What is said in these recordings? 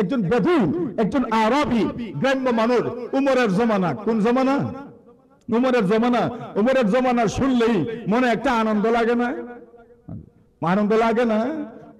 একজন বেদুইন, একজন আরবি গ্রাম্য মানুষ। উমরের জমানা, কোন জমানা? উমরের জমানা। উমরের জমানা শুনলেই মনে একটা আনন্দ লাগে না? আনন্দ লাগে না?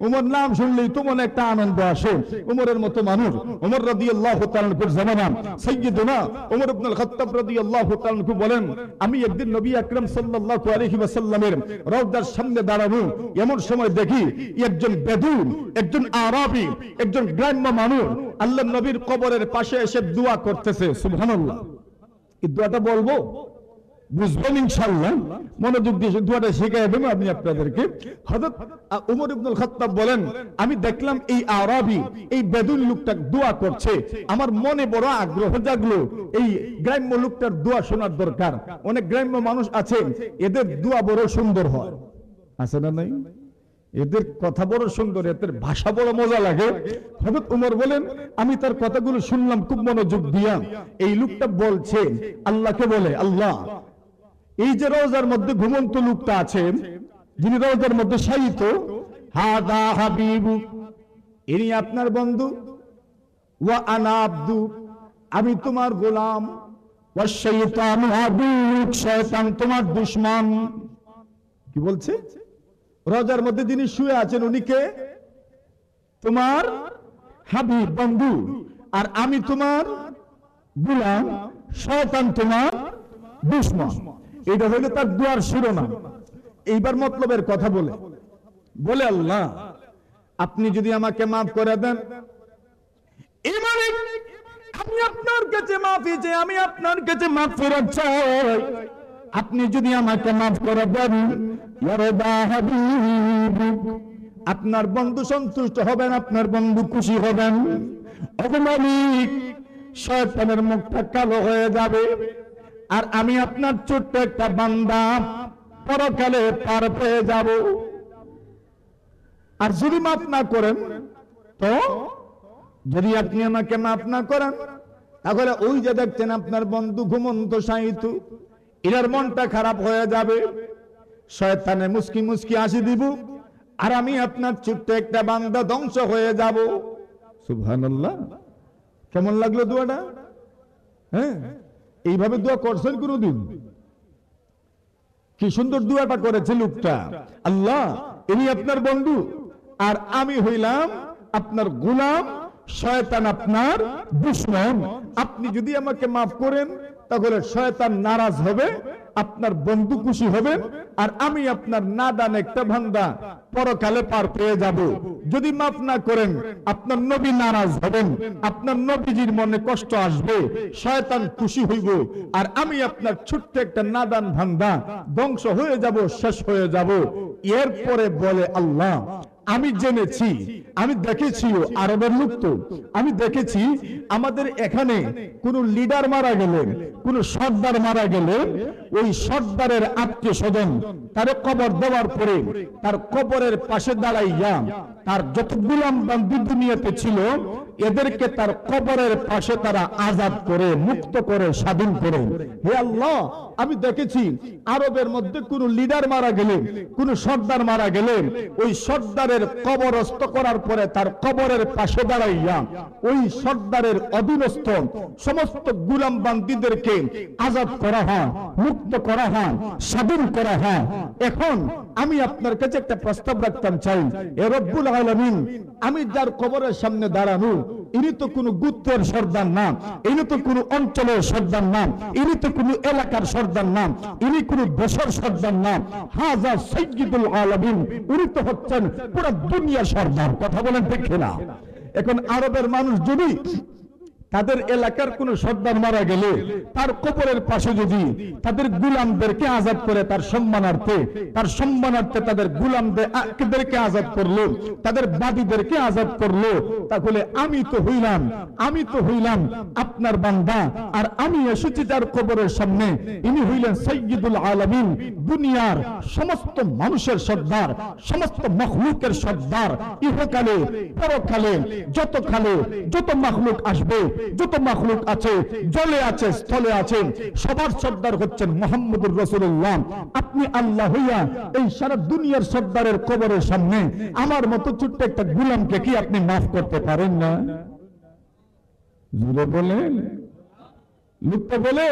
উমর নাম শুনলেই তো মনে একটা আনন্দ আসে। উমরের মতো মানুষ, উমর রাদিয়াল্লাহু তাআলা আনহুর জামানা সাইয়্যিদুনা উমর ইবনে আল খাত্তাব রাদিয়াল্লাহু তাআলা আনহু বলেন, আমি একদিন নবী আকরাম সাল্লাল্লাহু আলাইহি ওয়াসাল্লামের রওজার সামনে দাঁড়ানো, এমন সময় দেখি একজন বেদুইন, একজন আরবি, একজন গ্রাম্য মানুষ আল্লাহর নবীর কবরের পাশে এসে দোয়া করতেছে। সুবহানাল্লাহ। এই দোয়াটা বলবো, বুঝবেন ইনশাআল্লাহ। মনোযোগ দিয়ে দোয়াটা শিখিয়ে দেব আমি আপনাদেরকে। হযরত উমর ইবনে আল খাত্তাব বলেন, আমি দেখলাম এই আরবি, এই বেদুইন লোকটা দোয়া করছে। আমার মনে বড় আগ্রহ জাগলো, এই গ্রাম্য লোকটার দোয়া শোনার দরকার। অনেক গ্রাম্য মানুষ আছে, এদের দোয়া বড় সুন্দর হয়, আছে না নাই? এদের কথা বড় সুন্দর, এদের ভাষা বড় মজা লাগে। হযরত উমর বলেন, আমি তার কথাগুলো শুনলাম খুব মনোযোগ দিয়া। এই লোকটা বলছে, আল্লাহকে বলে, আল্লাহ, এই যে রওজার মধ্যে ঘুমন্ত লোকটা আছে, যিনি রওজার মধ্যে শায়িত, হাদা হাবিবু, ইনি আপনার বন্ধু, ওয়া আনা আব্দু, আমি তোমার গোলাম, ওয়া শাইতানু আদুক, শয়তান তোমার দুশমন। কি বলছে? রওজার মধ্যে যিনি শুয়ে আছেন উনি কে? তোমার হাবিব, বন্ধু, আর আমি তোমার গোলাম, শয়তান তোমার দুশমন। এটা হলো তার দোয়ার শিরোনাম। এইবার মতলবের কথা বলে বলে, আল্লাহ, আপনি যদি আমাকে মাফ করে দেন, এই মালিক, আমি আপনার কাছে মাফি চাই, আমি আপনার কাছে মাগফিরাত চাই। আপনি যদি আমাকে মাফ করে দেন, ইয়ারদা হাবিব, আপনার বন্ধু সন্তুষ্ট হবেন, আপনার বন্ধু খুশি হবেন। ওগো মালিক, শয়তানের মুখটা কালো হয়ে যাবে, আর আমি আপনার ছোট্ট একটা বান্দা পরকালে পার পেয়ে যাব। আর যদি মাফ না করেন, তো যদি আপনি আমাকে মাফ না করেন, তাহলে ওই যে দেখছেন আপনার বন্ধু ঘুমন্ত শায়িত, এর মনটা খারাপ হয়ে যাবে, শয়তানে মুস্কি মুস্কি হাসি দিব, আর আমি আপনার ছোট্ট একটা বান্দা ধ্বংস হয়ে যাব। সুবহানাল্লাহ। কেমন লাগলো দোয়াটা? হ্যাঁ, এইভাবে দোয়া করছেন কোনদিন? কি সুন্দর দোয়াটা করেছে লোকটা। আল্লাহ, ইনি আপনার বন্ধু, আর আমি হইলাম আপনার গোলাম, শয়তান আপনার দুশমন। আপনি যদি আমাকে মাফ করেন, তাহলে শয়তান নারাজ হবে, আপনার বন্ধু খুশি হবেন, আর আমি আপনার নাদান একটা বান্দা পরকালে পার পেয়ে যাব। যদি মাফ না করেন, আপনার নবী নারাজ হবেন, আপনার নবীজির মনে কষ্ট আসবে, শয়তান খুশি হইব, আর আমি আপনার ছোট্ট একটা নাদান বান্দা ধ্বংস হয়ে যাব, শেষ হয়ে যাব। এরপরে বলে, আল্লাহ, আমি জেনেছি, আমি দেখেছি, আরবের লোক তো, আমি দেখেছি আমাদের এখানে কোন লিডার মারা গেলে, কোন সর্দার মারা গেলে, ওই সর্দারের আত্মীয় স্বজন তার কবর দেওয়ার পরে তার কবরের পাশে দাঁড়াইয়া তার যত গোলাম বান্দী দুনিয়াতে ছিল, এদেরকে তার কবরের পাশে তারা আজাদ করে, মুক্ত করে, স্বাধীন করে। হে আল্লাহ, আমি দেখেছি আরবের মধ্যে কোন লিডার মারা গেলে, কোন সর্দার মারা গেলে, ওই সর্দারের কবরস্থ করার পরে তার কবরের পাশে দাঁড়াইয়া ওই সর্দারের অধীনস্থ সমস্ত গোলাম বান্দীদেরকে আজাদ করা হয়, মুক্ত করা হয়, স্বাধীন করা হয়। এখন আমি আপনার কাছে একটা প্রস্তাব রাখতাম চাই, এ রব্বুল আলামিন, আমি যার কবরের সামনে দাঁড়ানো, ইনি তো কোনো গোত্রের সর্দার না, ইনি তো কোনো অঞ্চলের সর্দার না, ইনি তো কোনো এলাকার সর্দার না, ইনি কোনো দেশের সর্দার না, হাজা সাইয়্যিদুল আলামিন, উনি তো হচ্ছেন পুরো দুনিয়ার সর্দার। কথা বলেন ঠিক না? এখন আরবের মানুষ যদি তাদের এলাকার কোন সর্দার মারা গেলে তার কবরের পাশে যদি তাদের গোলামদেরকে আজাদ করে, তার সম্মানার্থে তাদের গোলামদেরকে আজাদ করলো, তাদের বাদীদেরকে আজাদ করলো, তাহলে আমি তো হইলাম আপনার বান্দা, আর আমি এসেছি তার কবরের সামনে। ইনি হইলেন সাইয়্যিদুল আলামিন, দুনিয়ার সমস্ত মানুষের সর্দার, সমস্ত মখলুকের সর্দার। ইহকালে পরকালে যত মখলুক আসবে, যত মাখলুক আছে, জলে আছে, স্থলে আছে, সবার সর্দার হচ্ছেন মুহাম্মদুর রাসূলুল্লাহ। আপনি আল্লাহ হইয়া এই সারা দুনিয়ার সর্দারের কবরের সামনে আমার মতো ছোট্ট একটা গোলামকে কি আপনি মাফ করতে পারেন না? জুড়ে বলেন। লোকটা বলে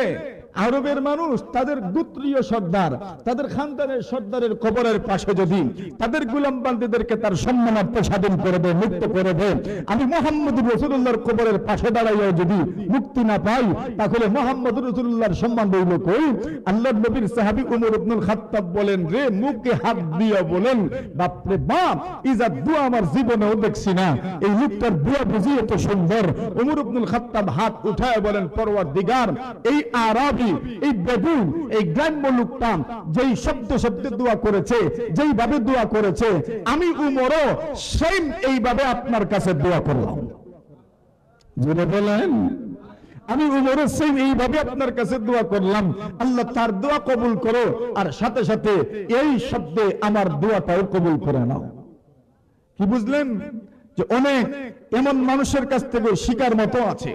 আরবের মানুষ তাদের গোত্রীয় সর্দার, তাদের খানদানের সর্দারের কবরের পাশে যদি তাদের গোলাম বান্দীদেরকে তার সম্মানার্থে স্বাধীন করে দেয়, মুক্ত করে দেয়, আমি মুহাম্মদ রাসূলুল্লাহর কবরের পাশে দাঁড়াইয়া যদি মুক্তি না পাই, তাহলে মুহাম্মদ রাসূলুল্লাহর সম্মান রইল কই? আল্লাহর নবীর সাহাবী ওমর ইবনুল খাত্তাব বলেন, রে মুখে হাত দিয়া বলেন, বাপরে বাপ, ইজাত দোয়া আমার জীবনেও দেখছি না, এই লোকটার দোয়া বুঝি এত সুন্দর। ওমর ইবনুল খাত্তাব হাত উঠায় বলেন, পরওয়ারদিগার, এই আরবী, এই বেদুইন, এই গ্রাম্য লোকটা যেই শব্দে দোয়া করেছে, যেইভাবে দোয়া করেছে, আমি উমরও সেম এইভাবে আপনার কাছে দোয়া করলাম। জুড়ে বলেন, আমি উমরও সেম এইভাবে আপনার কাছে দোয়া করলাম, আল্লাহ তার দোয়া কবুল করো, আর সাথে সাথে এই শব্দে আমার দোয়াটাও কবুল করে নাও। কি বুঝলেন? যে অনেক এমন মানুষের কাছ থেকে শিকার মতো আছে